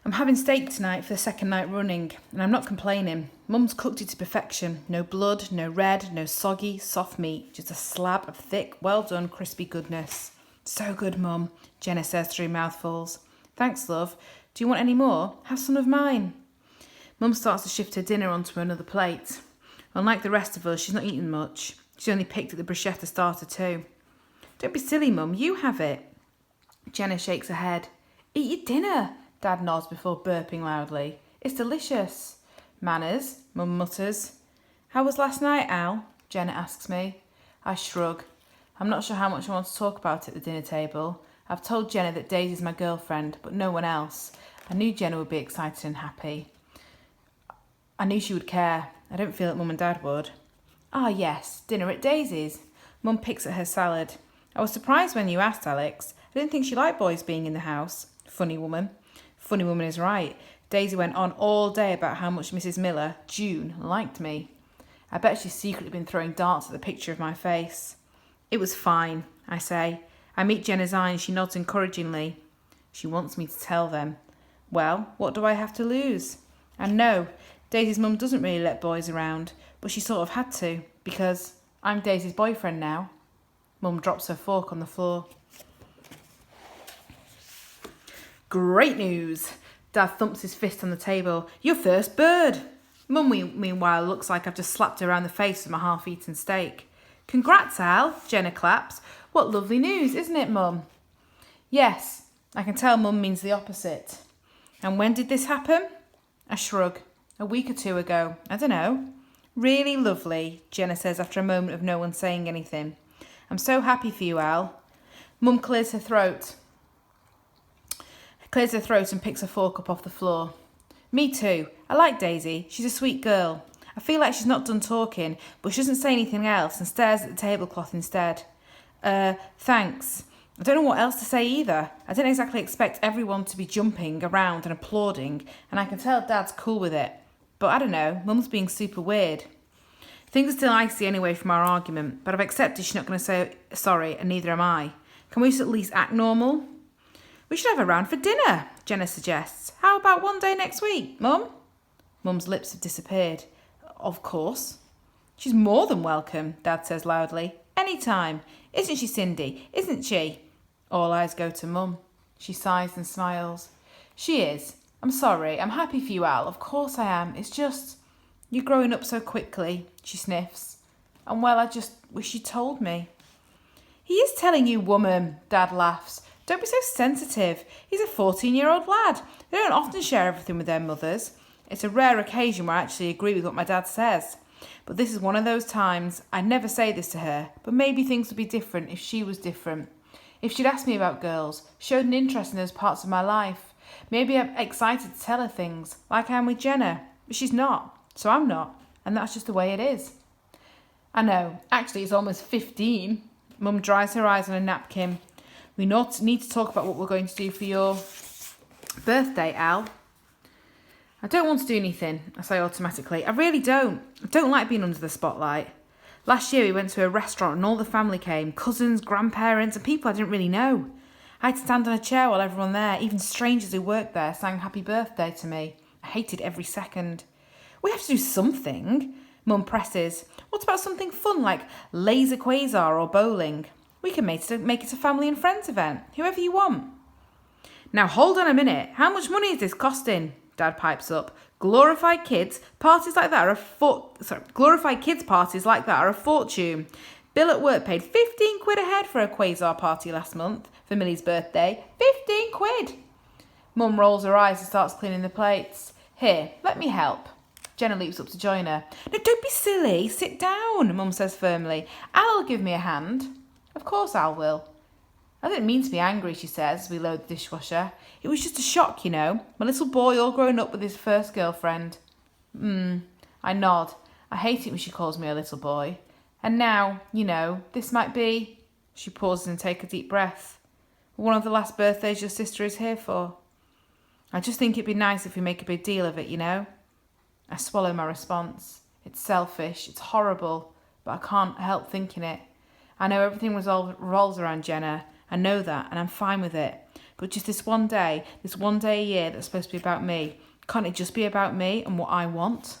I'm having steak tonight for the second night running, and I'm not complaining. Mum's cooked it to perfection. No blood, no red, no soggy, soft meat. Just a slab of thick, well done, crispy goodness. So good, Mum, Jenna says through mouthfuls. Thanks, love. Do you want any more? Have some of mine. Mum starts to shift her dinner onto another plate. Unlike the rest of us, she's not eaten much. She's only picked at the bruschetta starter too. Don't be silly, Mum. You have it. Jenna shakes her head. Eat your dinner, Dad nods before burping loudly. It's delicious. Manners, Mum mutters. How was last night, Al? Jenna asks me. I shrug. I'm not sure how much I want to talk about at the dinner table. I've told Jenna that Daisy's my girlfriend, but no one else. I knew Jenna would be excited and happy. I knew she would care. I don't feel that Mum and Dad would. Ah, yes, dinner at Daisy's. Mum picks at her salad. I was surprised when you asked, Alex. I didn't think she liked boys being in the house. Funny woman. Funny woman is right. Daisy went on all day about how much Mrs. Miller, June, liked me. I bet she's secretly been throwing darts at the picture of my face. It was fine, I say. I meet Jenna's eye and she nods encouragingly. She wants me to tell them. Well, what do I have to lose? And no, Daisy's mum doesn't really let boys around, but she sort of had to, because I'm Daisy's boyfriend now. Mum drops her fork on the floor. Great news! Dad thumps his fist on the table. Your first bird! Mum, meanwhile, looks like I've just slapped her around the face with my half-eaten steak. Congrats, Al, Jenna claps. What lovely news, isn't it, Mum? Yes, I can tell Mum means the opposite. And when did this happen? I shrug. A week or two ago. I don't know. Really lovely, Jenna says after a moment of no one saying anything. I'm so happy for you, Al. Mum clears her throat and picks her fork up off the floor. Me too. I like Daisy. She's a sweet girl. I feel like she's not done talking, but she doesn't say anything else and stares at the tablecloth instead. Thanks. I don't know what else to say either. I didn't exactly expect everyone to be jumping around and applauding, and I can tell Dad's cool with it. But I don't know, Mum's being super weird. Things are still icy anyway from our argument, but I've accepted she's not going to say sorry, and neither am I. Can we just at least act normal? We should have a round for dinner, Jenna suggests. How about one day next week, Mum? Mum's lips have disappeared. Of course. She's more than welcome, Dad says loudly. Anytime. Isn't she, Cindy? Isn't she? All eyes go to Mum. She sighs and smiles. She is. I'm sorry. I'm happy for you, Al. Of course I am. It's just... You're growing up so quickly, she sniffs. And well, I just wish you told me. He is telling you, woman, Dad laughs. Don't be so sensitive. He's a 14-year-old lad. They don't often share everything with their mothers. It's a rare occasion where I actually agree with what my dad says. But this is one of those times. I'd never say this to her, but maybe things would be different if she was different. If she'd asked me about girls, showed an interest in those parts of my life. Maybe I'm excited to tell her things, like I am with Jenna. But she's not, so I'm not. And that's just the way it is. I know. Actually, it's almost 15. Mum dries her eyes on a napkin. We need to talk about what we're going to do for your birthday, Al. I don't want to do anything, I say automatically. I really don't. I don't like being under the spotlight. Last year we went to a restaurant and all the family came, cousins, grandparents and people I didn't really know. I had to stand on a chair while everyone there, even strangers who worked there, sang happy birthday to me. I hated every second. We have to do something, Mum presses. What about something fun like laser quasar or bowling? We can make it a family and friends event, whoever you want. Now hold on a minute. How much money is this costing? Dad pipes up. Glorified kids parties like that are a fortune. Bill at work paid 15 quid a head for a quasar party last month for Millie's birthday. 15 quid. Mum rolls her eyes and starts cleaning the plates. Here, let me help. Jenna leaps up to join her. No, don't be silly. Sit down, Mum says firmly. Al'll give me a hand. Of course Al will. I didn't mean to be angry, she says, as we load the dishwasher. It was just a shock, you know. My little boy all grown up with his first girlfriend. I nod. I hate it when she calls me a little boy. And now, you know, this might be... She pauses and takes a deep breath. One of the last birthdays your sister is here for. I just think it'd be nice if we make a big deal of it, you know. I swallow my response. It's selfish, it's horrible, but I can't help thinking it. I know everything revolves around Jenna. I know that, and I'm fine with it. But just this one day a year that's supposed to be about me, can't it just be about me and what I want?